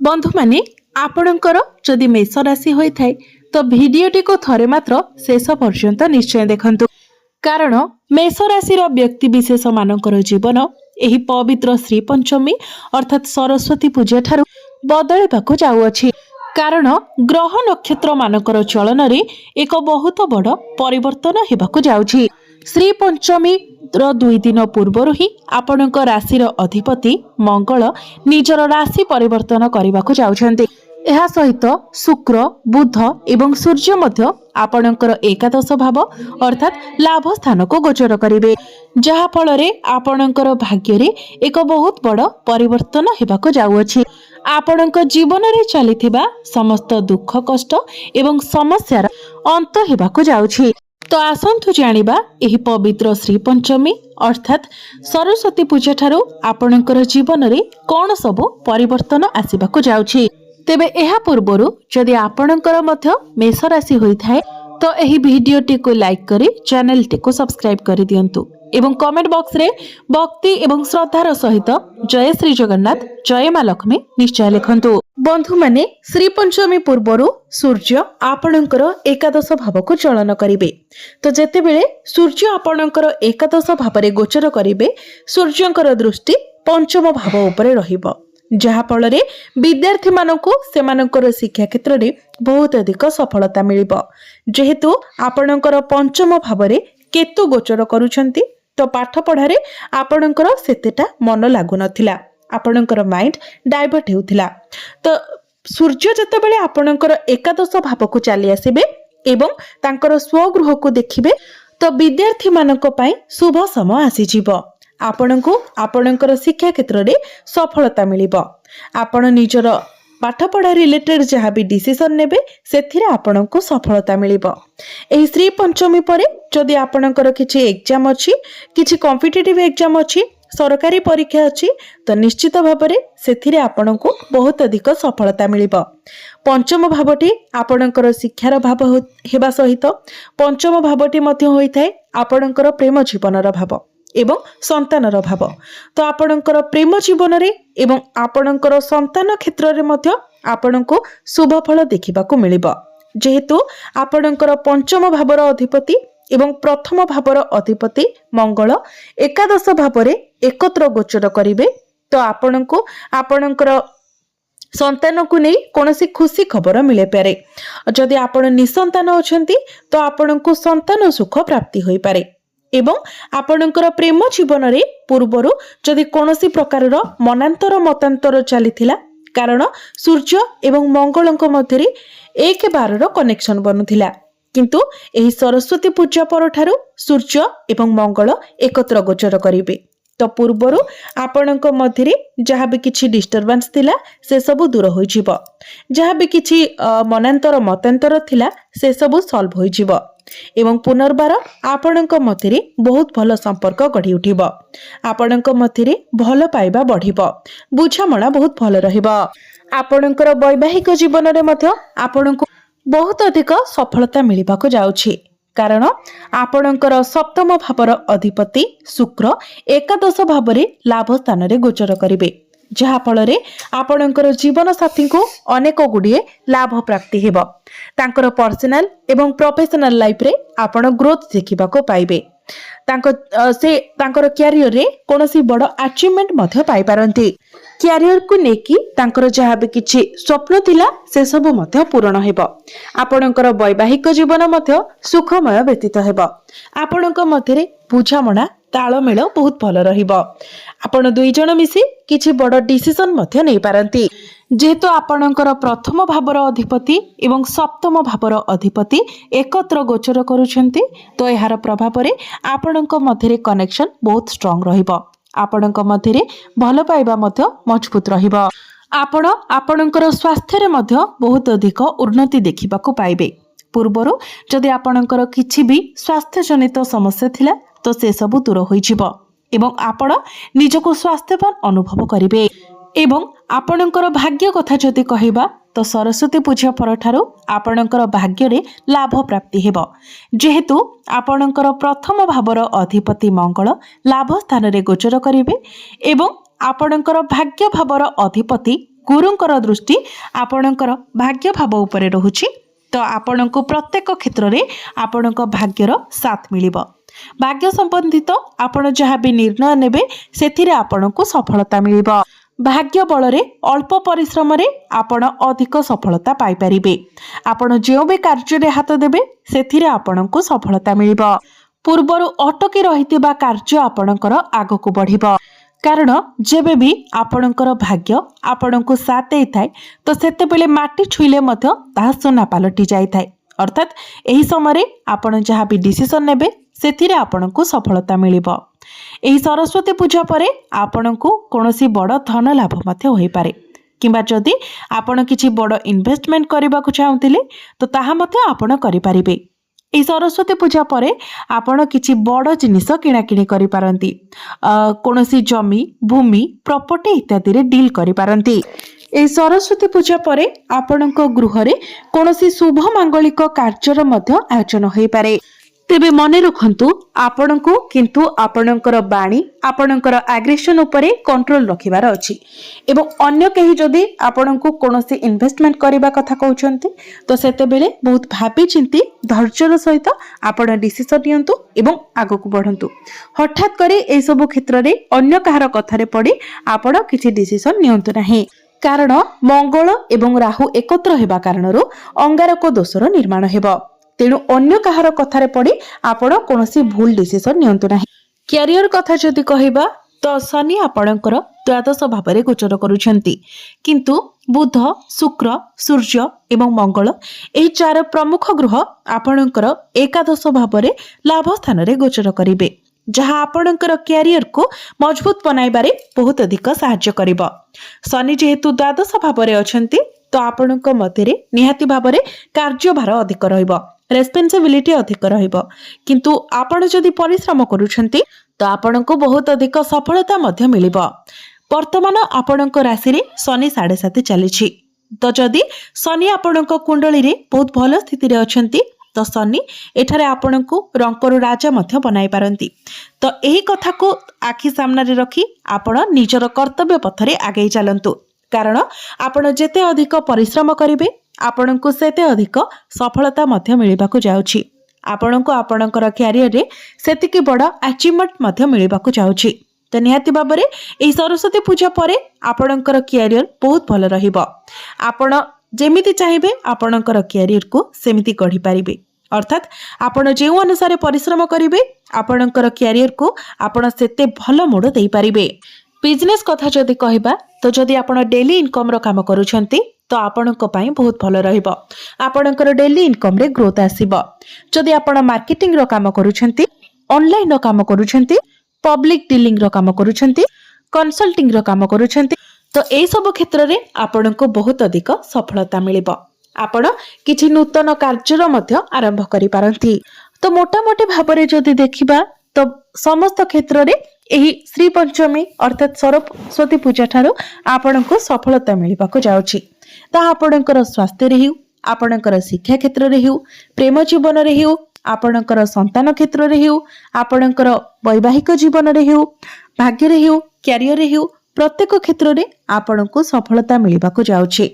बंधु माने आपणकर जदि मेष राशि होता है तो भिडटी को थरे मात्र शेष पर्यंत निश्चय देखंतु कारण मेष राशि व्यक्ति विशेष मानकर जीवन एही पवित्र श्री पंचमी अर्थात सरस्वती पूजा ठारू बदलवाक जाउअछि। कारण ग्रह नक्षत्र मानकर चलन रे एक बहुत बड़ परिवर्तन हेबाक जाउछि। श्री पंचमी दुई दिन पूर्वर ही आपणक राशि अधिपति मंगल निजर राशि परिवर्तन करने को जाउछन्ते। एहा सहित शुक्र बुध एवं सूर्य मध्य आपणकर एकादश भाव अर्थात लाभ स्थान को गोचर करिवे, जहा फल रे आपणकर भाग्य रे एक बहुत बड़ परिवर्तन हेबाक जाउअछि। आपणक जीवन रे चलिथिबा समस्त दुख कष्ट एवं समस्यार अंत हेबाक जाउछि। तो आसंतु जानिबा एही पवित्र श्री पंचमी अर्थात सरस्वती पूजा ठारू आपणकर जीवन रे कोन सबु परिवर्तन आसीबाक जाउछि। तेबे एहा पूर्वरु जदि आपणकर मध्य मेष राशि होइथाय तो एही भिडियोटी को लाइक करी चैनल टी को सब्सक्राइब करि दियंतु एवं कमेंट बॉक्स रे भक्ति एवं श्रद्धार सहित जय श्री जगन्नाथ जय मां लक्ष्मी निश्चय लिखंतु। बंधु माने श्री पंचमी पूर्वरु सूर्य आपणकर एकादश भाव को चलन करिवे। तो जेते बेले सूर्य आपणकर एकादश भाव रे गोचर करिवे सूर्यंकर दृष्टि पंचम भाव उपरे रहिबो, जहा फल रे विद्यार्थी मानकु सेमानकर शिक्षा क्षेत्र रे बहुत अधिक सफलता मिलिबो। जेहेतु आपणकर पंचम भाव रे केतु गोचर करूछंती तो पाठ पढ़ारे आपणकर सेतेटा मन लागु नथिला, आपणकर माइंड डाइवर्ट हेउथिला। तो सूर्य जते बेले आपणकर एकादश भाव को चली आसीबे एवं तांकर स्वगृह को देखिबे तो विद्यार्थी मानक पई शुभ समय आसी जिवो। आपणको आपणकर शिक्षा क्षेत्र रे सफलता मिलिबो। आपण निजर पाठ पढ़ा रिलेटेड जहाँ भी डिसीजन नेबे सेथिरे आपणको सफलता मिलिबो। एही श्री पंचमी परे जदि आपणकर किछि एग्जाम अछि, किछि कॉम्पिटिटिव एग्जाम अछि, सरकारी परीक्षा अछि तो निश्चित भाबरे सेथिरे आपणको बहुत अधिक सफलता मिलिबो। पंचम भावटी आपणकर शिक्षार भाव हेबा सहित पंचम भावटी मध्ये होइथाय आपणकर प्रेम जीवनर भाव एवं संतानर भाव। तो आपणकर प्रेम जीवन रे एवं आपणकर संतान क्षेत्र रे मध्य आपणको शुभ फल देखिबाकू मिलिबो। जेहेतु आपणकर पंचम भावर अधिपति एवं प्रथम भावर अधिपति मंगल एकादश भाव रे एकत्र गोचर करिवे तो आपणको आपणकर संतान को नहीं कोनोसी खुशी खबर मिले पारे। जदि आपण निसंतान अछंती तो आपणको संतान सुख प्राप्ति होई पारे एवं आपणकर प्रेम जीवन रे पूर्वरु जदि कोनोसी प्रकारर मनांतर मतांतर चलीथिला, कारण सूर्य एवं मंगलक मध्य रे 1-12 कनेक्शन बनुथिला, किंतु एही सरस्वती पूजा परठारु सूर्य एवं मंगल एकत्र गोचर करिवे। तो पूर्वरु आपणक मध्य रे जहाँ भी किछि डिस्टर्बेंस थिला से सबु दूर होई जिवो, जहाँ भी किछि मनांतर मतांतर थिला से सबु सॉल्व होई जिवो एवं पुनर्बार आपणक मध्य रे बहुत भल संपर्क गढ़ी उठिबो। आपणक मध्य रे भल पाइबा बढ़िबो, बुझामणा बहुत भल रहिबो। आपणकर वैवाहिक जीवन रे मध्य आपणको बहुत अधिक सफलता मिलिबाको जाउछि, कारण आपणकर सप्तम भावर अधिपति शुक्र एकादश भाव रे लाभ स्थान रे गोचर करिवे, जहा फल रे आपणकर जीवन साथी को अनेक गुडिये लाभ प्राप्ति हेबो। तांकर पर्सनल एवं प्रोफेशनल लाइफ रे आपण ग्रोथ देखिबाको पाइबे। तांकर कैरियर रे कोनोसी बड़ अचीवमेंट मध्य पाई पारंती। कैरियर को नेकी तांकर जहाँ भी किछि स्वप्न थिला से सब मध्य पूर्ण हेबो। आपणकर वैवाहिक जीवन मध्य सुखमय व्यतीत हेबो। आपणक मध्य रे बुझामणा तालमेल बहुत भल रहिबो। आपण दुई जण मिसी किछि बड़ डिसीजन मध्य नै पारंती। जेहेतु आपणकर प्रथम भावर अधिपति एवं सप्तम भावर अधिपति एकत्र गोचर करूछंती तो एहार प्रभाव रे आपणक मध्य रे कनेक्शन बहुत स्ट्रांग रहिबो। आपणक मध्य रे भल पाइबा मध्य मजबूत रहिबो। आपण आपणकर स्वास्थ्य रे मध्य बहुत अधिक उन्नति देखिबाकू पाइबे। पूर्वरु जदि आपणकर किछि भी स्वास्थ्य जनित समस्या थिला तो से सबु दूर होई जिवो एवं आपण निजको स्वास्थ्यवान अनुभव करिवे। एवं आपणकर भाग्य कथा जदि कहिबा तो सरस्वती पूजा परठारु आपणकर भाग्य रे लाभ प्राप्ति हेबो। जेहेतु आपणकर प्रथम भावर अधिपति मंगल लाभ स्थान रे गोचर करिवे एवं आपणकर भाग्य भावर अधिपति गुरुंकर दृष्टि आपणकर भाग्य भाव उपरे रहुछि। तो आपणको प्रत्येक क्षेत्र में आपणक भाग्यर साथ मिलिब। भाग्य संबंधित आपण जहाँ भी निर्णय नेबे सेथिरे आपणको सफलता मिलिब। भाग्य बल रे अल्प परिश्रम रे आपण अधिक सफलता पाई परिबे। आपण जो भी कार्य रे हाथ देबे सेथिरे आपणको सफलता मिलिब। पूर्वरु अटकी रहितिबा कार्य आपणकर आगको बढ़िब। कारण जेबे भी आपणकर भाग्य आपणको साथ देइथाय तो सेतेबेले माटी छुईले मध्य ताहा सोना पालटी जाइथाय। अर्थात एही समय आपण जहाँ भी डिसिजन नेबे सेथिरे आपणको सफलता मिलिब। एही सरस्वती पूजा परे आपणको कोनोसी बड़ धन लाभ मध्य होई पारे किंबा जदि आपण किछि बड़ इन्वेस्टमेंट करबाकू चाहुतिले तो ताहा मध्य आपण करि पारिबे। एही सरस्वती पूजा परे आपण किछि बड़ जिनिस किणा किणी करि पारंती। कोनोसी जमी भूमि प्रॉपर्टी इत्यादि रे डील करि पारंती। एही सरस्वती पूजा परे आपणको गृह रे कोनोसी शुभ मांगलिक कार्यर मध्य आयोजन होई पारे। तेबे मने रखंतु आपणको किंतु आपणकर बाणी आपणकर एग्रेशन उपरे कंट्रोल रखिबार अछि। एवं अन्य केही जदि आपणको कोनोसी इन्वेस्टमेंट करबा कथा कहउछंती तो सेते बेले बहुत भाबी चिंती धैर्यर सहित आपण डिसिजन नियंतु एवं आगको बढ़ंतु। हठात करे ए सब क्षेत्र रे अन्य कहार कथा रे पड़ी आपण किछि डिसिजन नियंतु नाही। कारण मंगल एवं राहु एकत्र हेबा कारणरो अंगारक दोषर निर्माण हेबो। तेणु अन्य कहार कथारे पड़ी आपण कोनोसी भूल डिसिजन नियंतु नाही। कैरियर कथा जदि कहिबा तो शनि आपणकर द्वादश भाव गोचर करुछंती किंतु बुध शुक्र सूर्य एवं मंगल एही चार प्रमुख ग्रह आपणकर एकादश भाव लाभ स्थान रे गोचर करिवे जहाँ आपणकर कैरियर को मजबूत बनाइबारे बहुत अधिक सहाय्य करिवो। शनि जेहेतु द्वादश भाव अछंती तो आपणक मध्यरे निहाती भाव कार्यभार अधिक रहिबो, रेस्पॉन्सिबिलिटी अधिक रहिबो। किंतु आपण जदि परिश्रम करूछंती तो आपणको बहुत अधिक सफलता मध्य मिलिबो। वर्तमान आपणको राशि रे शनि 7.5 चलीछि तो जदि शनि आपणको कुंडली रे बहुत भल स्थिति रे अछंती तो शनि एठारे आपणको रंकरु राजा मध्य बनाई पारंती। तो एही कथा को आखि सामने रे रखी आपण निजर कर्तव्य पथरे आगे चलंतु। कारण आपण जेते अधिक परिश्रम करिवे आपणको सेते अधिक सफलता मध्य मिलिबाकू जाउछि। आपणको आपणकर कैरियर रे सेतिकी बड़ अचीवमेंट मध्य मिलिबाकू जाउछि। तो निहाती भाबरे एही सरस्वती पूजा परे आपणकर कैरियर बहुत भल रहिबो। आपण जेमिति चाहिबे आपणकर कैरियर को सेमिति गढ़ी पारिबे। अर्थात आपण जे अनुसार परिश्रम करिवे आपणकर कैरियर को आपण सेते भल मोड़ देई पारिबे। बिजनेस कथा जदि कहबा तो जदि आपण डेली इनकम रो काम करूछंती तो आपणको पई बहुत भल रहिबो। आपणकर डेली इनकम रे ग्रोथ आसीबो। जदि आपण मार्केटिंग रो काम करूछंती, ऑनलाइन रो काम करूछंती, पब्लिक डीलिंग रो काम करूछंती, कंसल्टिंग रो काम करूछंती तो ए सब क्षेत्र रे आपणको बहुत अधिक सफलता मिलिबो। आपण किछि नूतन कार्यर मध्य आरंभ करि पारंती। तो मोटा मोटी भाबरे जदि देखिबा तो समस्त क्षेत्र रे एही श्री पंचमी अर्थात सरस्वती पूजा ठारो आपणको सफलता मिलिबाको जाउछि। ता आपणकर स्वास्थ्य रे हिउ, आपणकर शिक्षा क्षेत्र रे हिउ, प्रेम जीवन रे हिउ, आपणकर संतान क्षेत्र रे हिउ, आपणकर वैवाहिक जीवन रे हिउ, भाग्य रे हिउ, कैरियर रे हिउ, प्रत्येक क्षेत्र रे आपणको सफलता मिलिबाको जाउछि।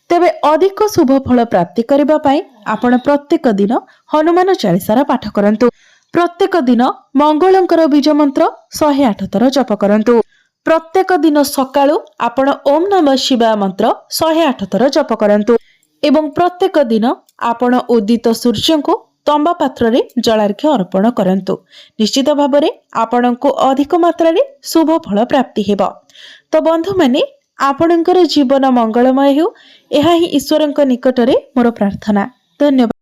तेबे अधिक शुभ फल प्राप्ति करबा पई आपण प्रत्येक दिन हनुमान चालीसा पाठ करंतु। प्रत्येक दिन मंगलंकर बीज मंत्र 108 थर जप करंतु। प्रत्येक दिन सकाळु आपण ओम नमः शिवाय मंत्र 108 थर जप करंतु एवं प्रत्येक दिन आपण उदित सूर्य को तंबा पात्र रे जलार्घ्य अर्पण करंतु। निश्चित भाबरे आपणको अधिक मात्रा रे शुभ फल प्राप्ति हेबो। तो बंधु माने आपणकर जीवन मंगलमय हो, यह ही ईश्वरଙ୍କ निकटरे मोर प्रार्थना। धन्यवाद।